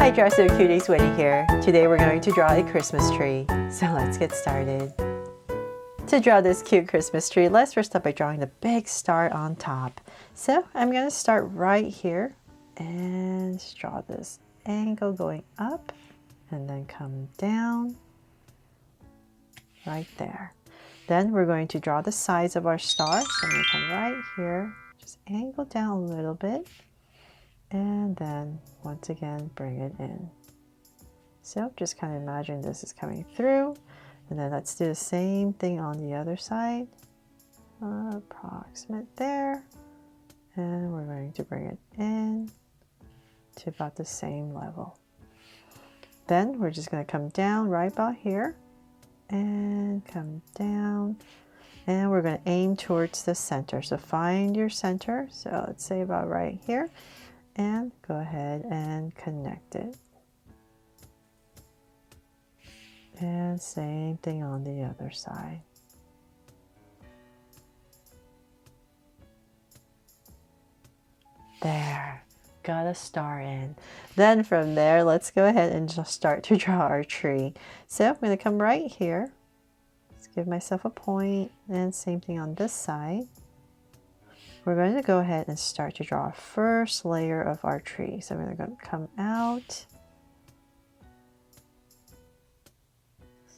Hi Draw So Cuties, Winnie here. Today we're going to draw a Christmas tree. So let's get started. To draw this cute Christmas tree, let's first start by drawing the big star on top. So I'm going to start right here and draw this angle going up and then come down right there. Then we're going to draw the sides of our star. So I'm going to come right here, just angle down a little bit, and then once again bring it in. So just kind of imagine this is coming through, and then let's do the same thing on the other side. Approximate there, and we're going to bring it in to about the same level. Then we're just going to come down right about here and come down, and we're going to aim towards the center. So find your center, so let's say about right here, and go ahead and connect it. And same thing on the other side. There, got a star in. Then from there, let's go ahead and just start to draw our tree. So I'm going to come right here. Let's give myself a point, and same thing on this side. We're going to go ahead and start to draw our first layer of our tree. So I'm going to come out.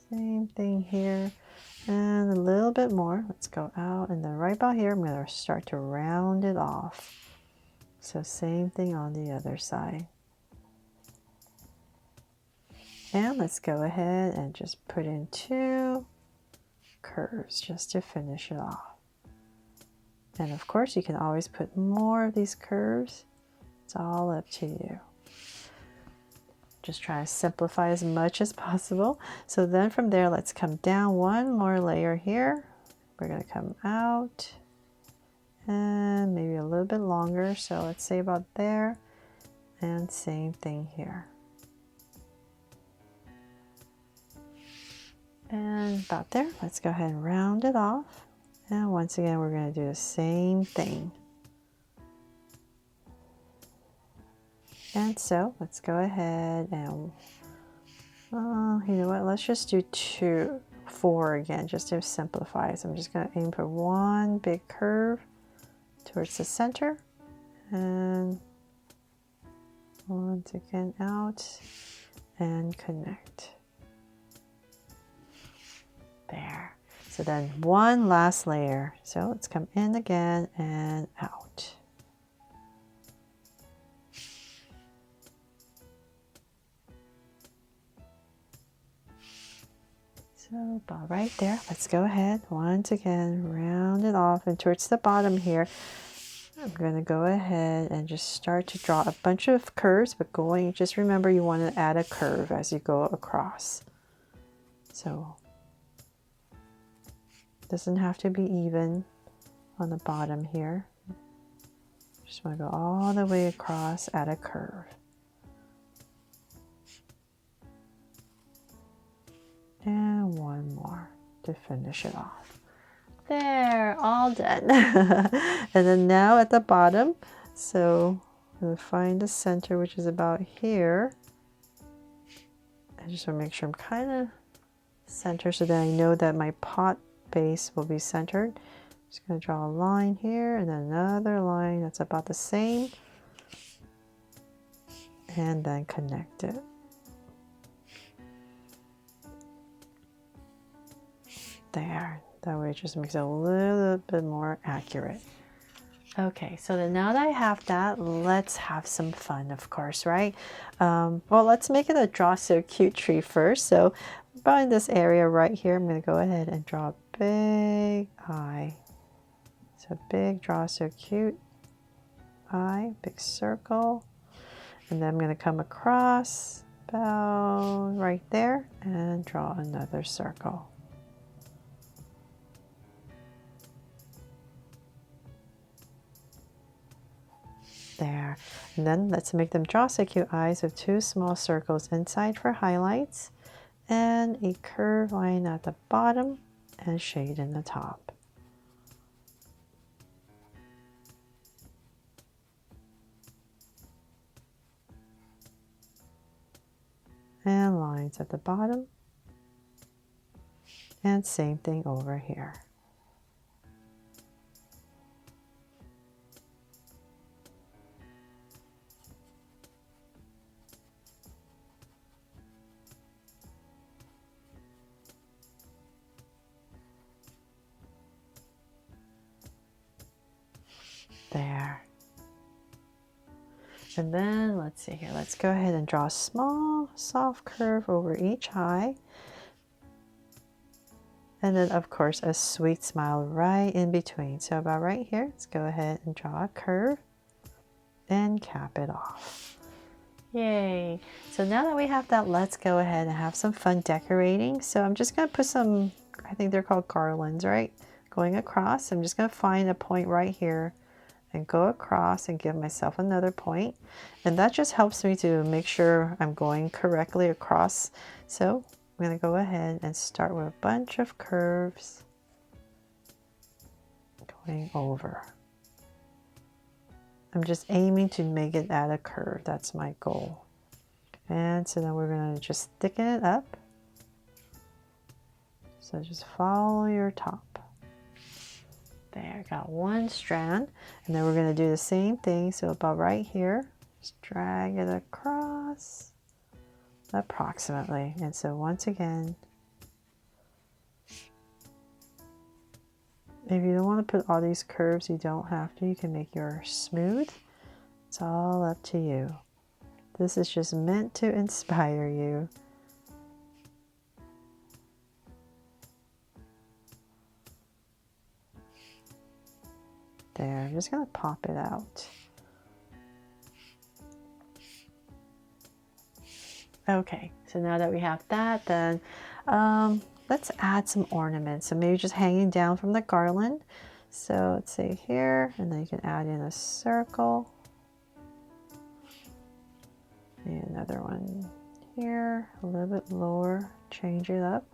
Same thing here, and a little bit more. Let's go out, and then right about here, I'm going to start to round it off. So same thing on the other side. And let's go ahead and just put in 2 curves just to finish it off. And of course, you can always put more of these curves. It's all up to you. Just try to simplify as much as possible. So then from there, let's come down one more layer here. We're going to come out and maybe a little bit longer. So let's say about there, and same thing here. And about there, let's go ahead and round it off. And once again, we're going to do the same thing. And so let's go ahead and, you know what, let's just do 4 again, just to simplify. So I'm just going to aim for one big curve towards the center, and once again out and connect. There. So then one last layer. So let's come in again and out. So about right there, let's go ahead once again, round it off, and towards the bottom here, I'm going to go ahead and just start to draw a bunch of curves, but just remember you want to add a curve as you go across. So it doesn't have to be even on the bottom here. Just want to go all the way across, add a curve. And one more to finish it off. There, all done. And then now at the bottom, so I'm going to find the center, which is about here. I just want to make sure I'm kind of centered so that I know that my pot base will be centered. Just going to draw a line here and then another line that's about the same, and then connect it. There, that way it just makes it a little bit more accurate. Okay, so then now that I have that, let's have some fun, of course, right? Well, let's make it a Draw So Cute tree first. So about in this area right here, I'm going to go ahead and draw a big eye. So big Draw So Cute eye, big circle. And then I'm going to come across about right there and draw another circle. There. And then let's make them Draw So Cute eyes with 2 small circles inside for highlights, and a curved line at the bottom and shade in the top. And lines at the bottom. And same thing over here. There. And then let's see here, let's go ahead and draw a small soft curve over each eye. And then of course a sweet smile right in between. So about right here, let's go ahead and draw a curve and cap it off. Yay! So now that we have that, let's go ahead and have some fun decorating. So I'm just going to put some, I think they're called garlands, right? Going across. I'm just going to find a point right here and go across and give myself another point. And that just helps me to make sure I'm going correctly across. So I'm going to go ahead and start with a bunch of curves going over. I'm just aiming to make it at a curve. That's my goal. And so then we're going to just thicken it up. So just follow your top. There, got one strand. And then we're going to do the same thing. So about right here, just drag it across approximately. And so once again, if you don't want to put all these curves, you don't have to. You can make yours smooth. It's all up to you. This is just meant to inspire you. There, I'm just going to pop it out. Okay, so now that we have that, then let's add some ornaments. So maybe just hanging down from the garland. So let's say here, and then you can add in a circle. And another one here, a little bit lower, change it up.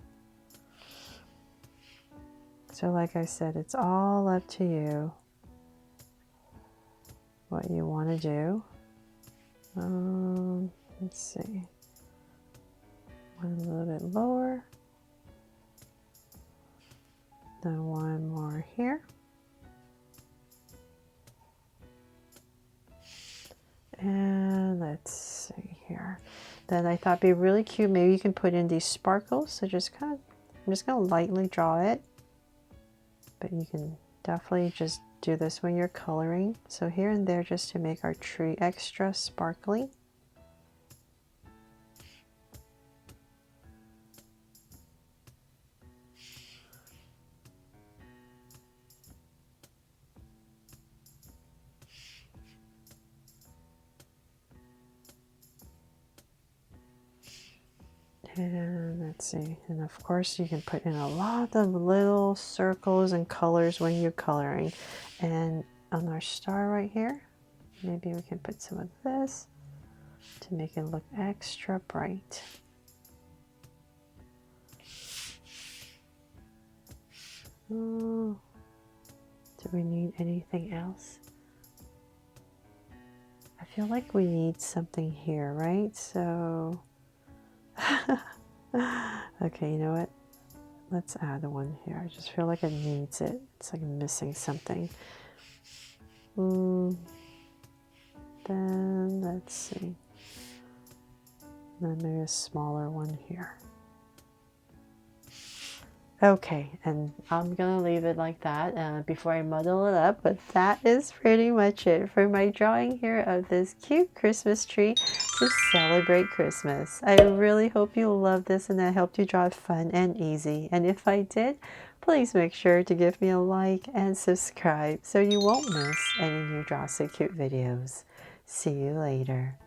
So like I said, it's all up to you what you want to do. Let's see. One a little bit lower. Then one more here. And let's see here. Then I thought it'd be really cute. Maybe you can put in these sparkles. So just kind of, I'm just going to lightly draw it. But you can definitely just do this when you're coloring. So here and there, just to make our tree extra sparkly. And let's see, and of course you can put in a lot of little circles and colors when you're coloring. And on our star right here, maybe we can put some of this to make it look extra bright. Oh, do we need anything else? I feel like we need something here, right? So okay, you know what? Let's add one here. I just feel like it needs it. It's like missing something. Then let's see. Then maybe a smaller one here. Okay, and I'm gonna leave it like that before I muddle it up, but that is pretty much it for my drawing here of this cute Christmas tree to celebrate Christmas. I really hope you love this and I helped you draw it fun and easy. And if I did, please make sure to give me a like and subscribe so you won't miss any new Draw So Cute videos. See you later.